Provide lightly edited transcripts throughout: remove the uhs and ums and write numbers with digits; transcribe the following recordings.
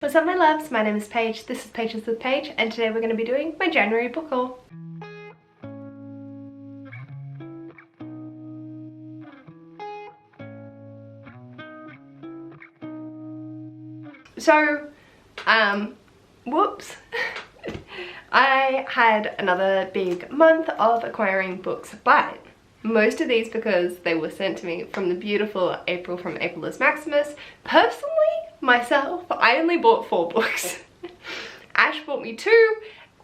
What's up my loves, my name is Paige, this is Pages with Paige, and today we're going to be doing my January book haul. So, whoops. I had another big month of acquiring books, but most of these because they were sent to me from the beautiful April from Aprilius Maximus. Personally, myself, I only bought 4 books. Ash bought me 2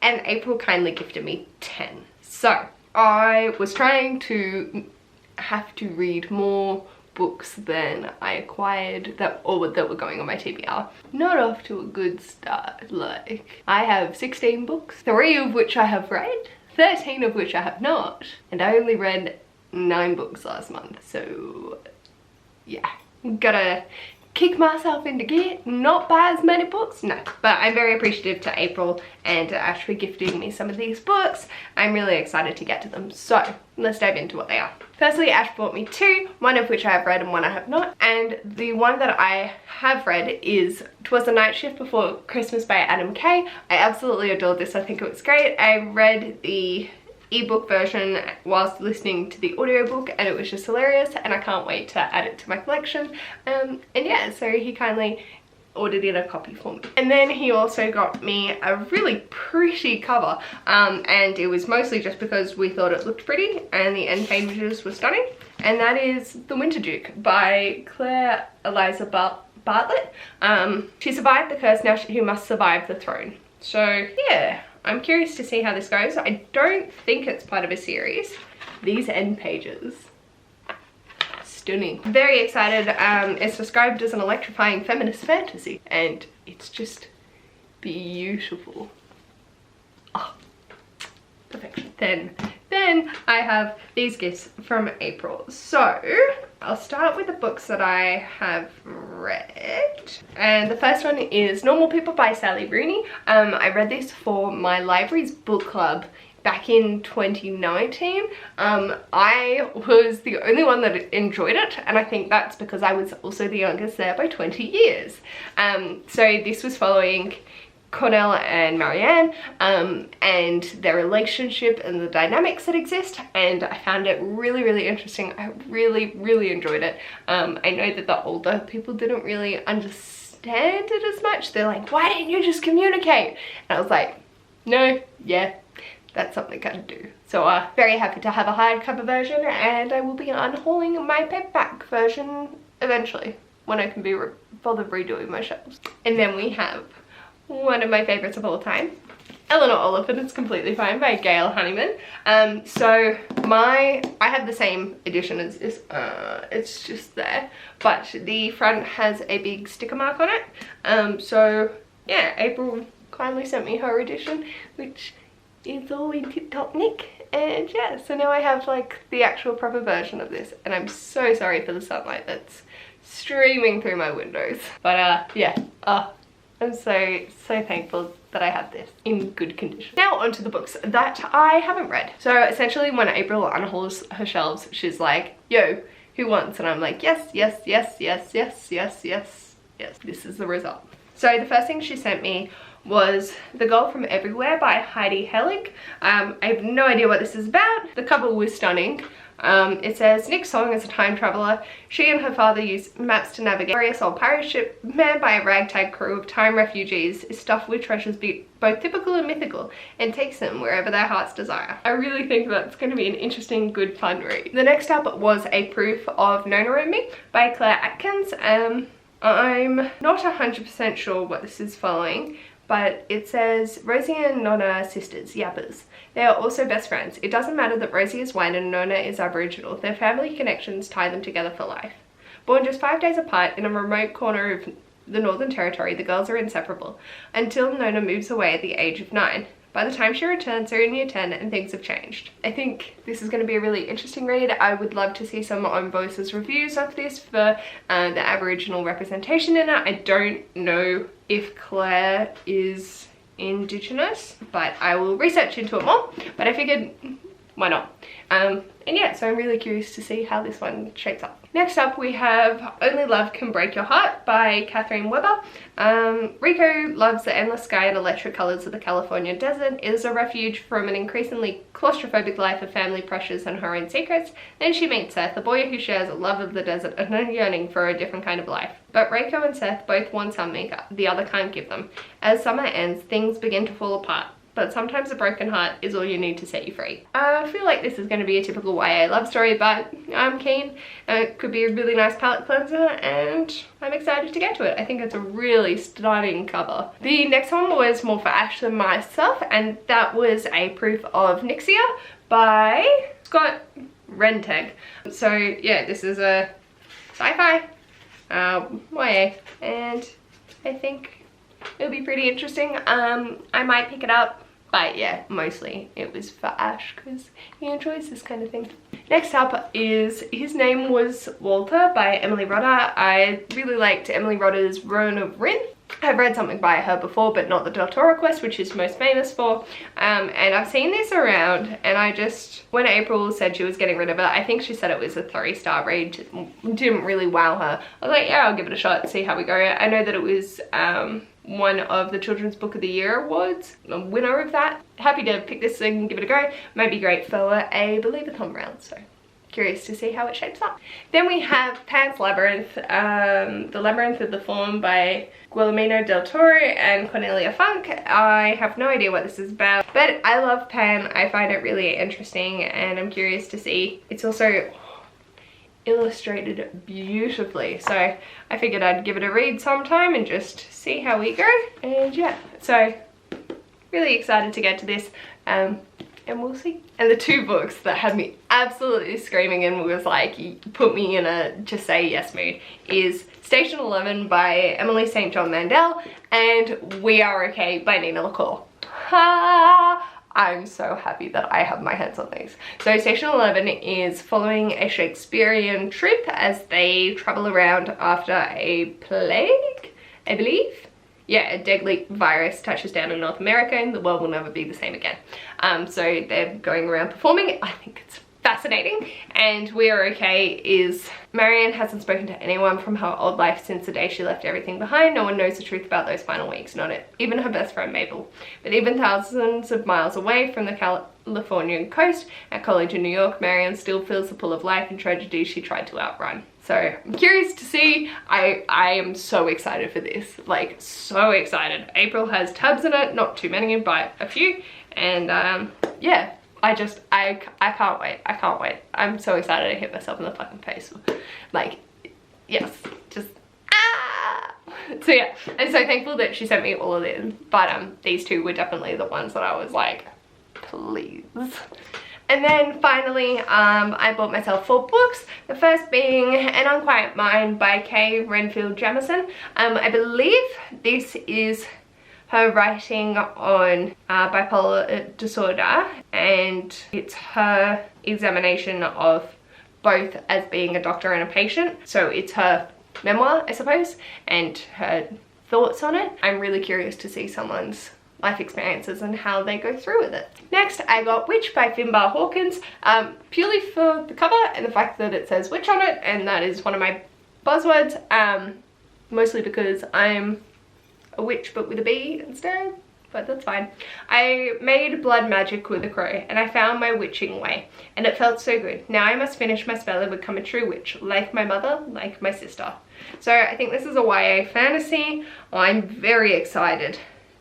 and April kindly gifted me 10. So I was trying to have to read more books than I acquired that were going on my TBR. Not off to a good start. Like, I have 16 books, 3 of which I have read, 13 of which I have not, and I only read 9 books last month. So yeah, gotta kick myself into gear, not buy as many books, no. But I'm very appreciative to April and to Ash for gifting me some of these books. I'm really excited to get to them. So let's dive into what they are. Firstly, Ash bought me 2, one of which I have read and one I have not. And the one that I have read is "'Twas the Night Shift Before Christmas" by Adam Kay. I absolutely adored this. I think it was great. I read the ebook version whilst listening to the audiobook and it was just hilarious, and I can't wait to add it to my collection. And yeah, so he kindly ordered in a copy for me. And then he also got me a really pretty cover, and it was mostly just because we thought it looked pretty and the end pages were stunning, and that is The Winter Duke by Claire Eliza Bartlett. She survived the curse, now she must survive the throne. So yeah, I'm curious to see how this goes. I don't think it's part of a series. These end pages, stunning. Very excited. It's described as an electrifying feminist fantasy and it's just beautiful. Oh, perfection. Then I have these gifts from April. So I'll start with the books that I have read. And the first one is Normal People by Sally Rooney. I read this for my library's book club back in 2019. I was the only one that enjoyed it, and I think that's because I was also the youngest there by 20 years. So this was following Cornell and Marianne and their relationship and the dynamics that exist, and I found it really interesting. I really enjoyed it. I know that the older people didn't really understand it as much. They're like, why didn't you just communicate? And I was like, no, yeah, that's something I do. So very happy to have a hardcover version, and I will be unhauling my paperback version eventually when I can be bothered redoing my shelves. And then we have one of my favorites of all time, Eleanor Oliphant Is Completely Fine by Gail Honeyman. So I have the same edition as this. It's just there, but the front has a big sticker mark on it. So yeah, April kindly sent me her edition, which is all in tip-top nick. And yeah, so now I have like the actual proper version of this, and I'm so sorry for the sunlight that's streaming through my windows. But yeah, I'm so thankful that I have this in good condition. Now onto the books that I haven't read. So essentially when April unhauls her shelves, she's like, yo, who wants? And I'm like, yes. This is the result. So the first thing she sent me was The Girl from Everywhere by Heidi Helig. I have no idea what this is about. The cover was stunning. It says, Nick Song is a time traveler. She and her father use maps to navigate a glorious old pirate ship manned by a ragtag crew of time refugees is stuffed with treasures both typical and mythical, and takes them wherever their hearts desire. I really think that's going to be an interesting, good, fun read. The next up was A Proof of Nona and Me by Claire Atkins. I'm not 100% sure what this is following, but it says, Rosie and Nona are sisters, yappers. They are also best friends. It doesn't matter that Rosie is white and Nona is Aboriginal. Their family connections tie them together for life. Born just 5 days apart in a remote corner of the Northern Territory, the girls are inseparable, until Nona moves away at the age of 9. By the time she returns, they're in year 10 and things have changed. I think this is going to be a really interesting read. I would love to see some On Voices reviews of this for the Aboriginal representation in it. I don't know if Claire is Indigenous, but I will research into it more. But I figured why not? And yeah, so I'm really curious to see how this one shapes up. Next up we have Only Love Can Break Your Heart by Catherine Weber. Rico loves the endless sky and electric colours of the California desert, is a refuge from an increasingly claustrophobic life of family pressures and her own secrets. Then she meets Seth, a boy who shares a love of the desert and a yearning for a different kind of life. But Rico and Seth both want something the other can't give them. As summer ends, things begin to fall apart. But sometimes a broken heart is all you need to set you free. I feel like this is going to be a typical YA love story, but I'm keen. It could be a really nice palette cleanser, and I'm excited to get to it. I think it's a really stunning cover. The next one was more for Ash than myself, and that was A Proof of Nixia by Scott Renteg. So yeah, this is a sci-fi YA, and I think it'll be pretty interesting. I might pick it up. But yeah, mostly it was for Ash because he enjoys this kind of thing. Next up is His Name Was Walter by Emily Rodda. I really liked Emily Rodda's Rowan of Rin. I've read something by her before, but not the Doctoral Quest, which she's most famous for. And I've seen this around, and I just, when April said she was getting rid of it, I think she said it was a 3-star read, didn't really wow her. I was like, yeah, I'll give it a shot, see how we go. I know that it was one of the Children's Book of the Year awards, a winner of that. Happy to pick this thing and give it a go. Might be great for a Believeathon round, so curious to see how it shapes up. Then we have Pan's Labyrinth, The Labyrinth of the Fawn by Guillermo del Toro and Cornelia Funk. I have no idea what this is about, but I love Pan. I find it really interesting, and I'm curious to see. It's also illustrated beautifully, so I figured I'd give it a read sometime and just see how we go. And yeah, so really excited to get to this, and we'll see. And the two books that had me absolutely screaming and was like, put me in a just say yes mood is Station 11 by Emily St. John Mandel and We Are Okay by Nina LaCour. Ha! I'm so happy that I have my hands on these. So Station 11 is following a Shakespearean troupe as they travel around after a plague, I believe. Yeah, a deadly virus touches down in North America and the world will never be the same again. So they're going around performing. I think it's fascinating. And We Are Okay is Marianne hasn't spoken to anyone from her old life since the day she left everything behind. No one knows the truth about those final weeks, not it, even her best friend Mabel. But even thousands of miles away from the Californian coast at college in New York, Marianne still feels the pull of life and tragedy she tried to outrun. So I'm curious to see. I am so excited for this, like so excited. April has tabs in it, not too many, but a few. And yeah, I can't wait. I can't wait. I'm so excited to hit myself in the fucking face. Like, yes, just So yeah, I'm so thankful that she sent me all of them. But these two were definitely the ones that I was like, please. And then finally, I bought myself 4 books. The first being An Unquiet Mind by Kay Renfield Jamison. I believe this is her writing on bipolar disorder, and it's her examination of both as being a doctor and a patient. So it's her memoir, I suppose, and her thoughts on it. I'm really curious to see someone's life experiences and how they go through with it. Next, I got Witch by Finbar Hawkins, purely for the cover and the fact that it says witch on it, and that is one of my buzzwords, mostly because I'm a witch but with a B instead, but that's fine. I made blood magic with a crow and I found my witching way, and it felt so good. Now I must finish my spell and become a true witch, like my mother, like my sister. So I think this is a YA fantasy. I'm very excited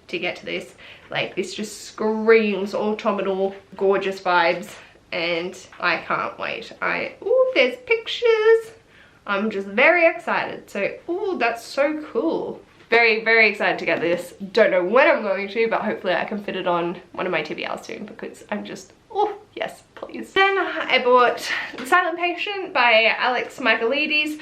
to get to this. Like, this just screams autumnal gorgeous vibes, and I can't wait. Ooh, there's pictures. I'm just very excited. So, ooh, that's so cool. Very, very excited to get this. Don't know when I'm going to, but hopefully I can fit it on one of my TBRs soon, because I'm just, oh, yes, please. Then I bought The Silent Patient by Alex Michaelides.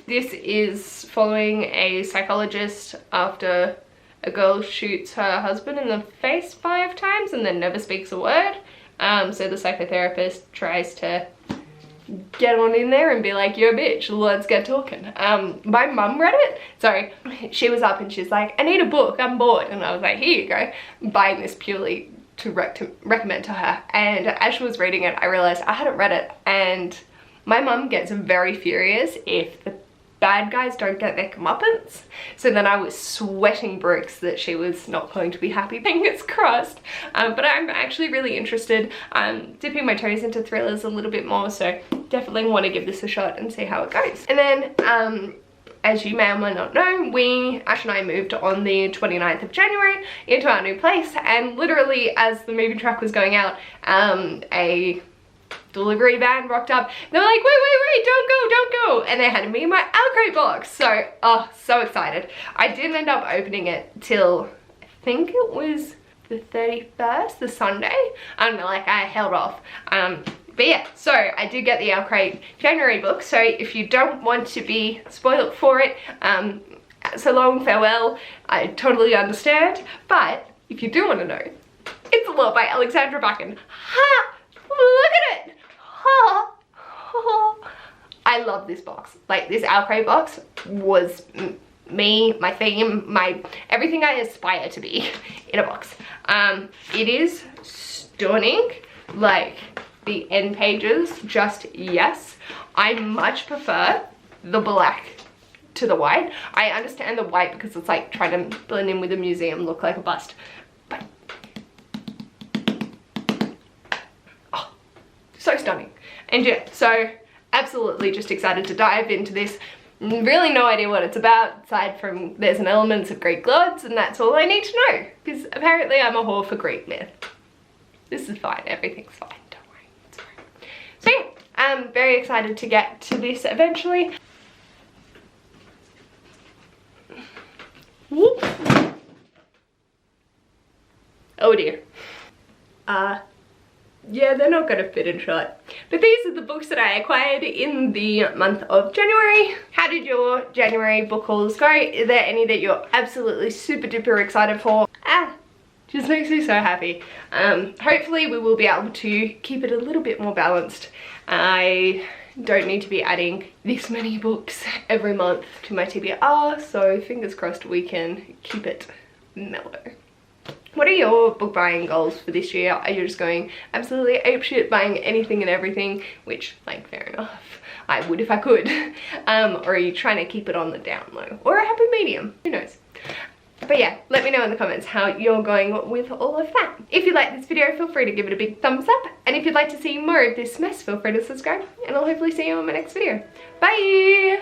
This is following a psychologist after a girl shoots her husband in the face 5 times and then never speaks a word. So the psychotherapist tries to get on in there and be like, you're a bitch, let's get talking. My mum read it. So she was up and she's like, I need a book, I'm bored. And I was like, here you go. I'm buying this purely to recommend to her, and as she was reading it I realized I hadn't read it, and my mum gets very furious if the bad guys don't get their comeuppance. So then I was sweating bricks that she was not going to be happy, fingers crossed. But I'm actually really interested. I'm dipping my toes into thrillers a little bit more, so definitely want to give this a shot and see how it goes. And then as you may or may not know, Ash and I moved on the 29th of January into our new place, and literally as the moving truck was going out, a delivery van rocked up. They were like, wait, don't go, and they handed me my Alcrate box. So, oh, so excited. I didn't end up opening it till, I think it was the 31st, the Sunday. I don't know, like I held off. But yeah, so I did get the Alcrate January book, so if you don't want to be spoiled for it, so long, farewell, I totally understand. But if you do want to know, it's a lot by Alexandra Buchan. Ha! Look at it! Ha! Ha! I love this box. Like, this Alcrate box was me, my theme, everything I aspire to be in a box. It is stunning. Like, the end pages, just yes. I much prefer the black to the white. I understand the white because it's like trying to blend in with the museum, look like a bust. But oh, so stunning. And yeah, so absolutely just excited to dive into this. Really no idea what it's about, aside from there's an elements of Greek gods, and that's all I need to know, because apparently I'm a whore for Greek myth. This is fine, everything's fine, don't worry, it's fine. So yeah, I'm very excited to get to this eventually. Whoop. Oh dear. Yeah, they're not gonna fit in shot. But these are the books that I acquired in the month of January. How did your January book hauls go? Is there any that you're absolutely super duper excited for? Just makes me so happy. Hopefully we will be able to keep it a little bit more balanced. I don't need to be adding this many books every month to my TBR, so fingers crossed we can keep it mellow. What are your book buying goals for this year? Are you just going absolutely apeshit buying anything and everything? Which, like, fair enough, I would if I could. Or are you trying to keep it on the down low? Or a happy medium? Who knows? But yeah, let me know in the comments how you're going with all of that. If you like this video, feel free to give it a big thumbs up. And if you'd like to see more of this mess, feel free to subscribe. And I'll hopefully see you on my next video. Bye!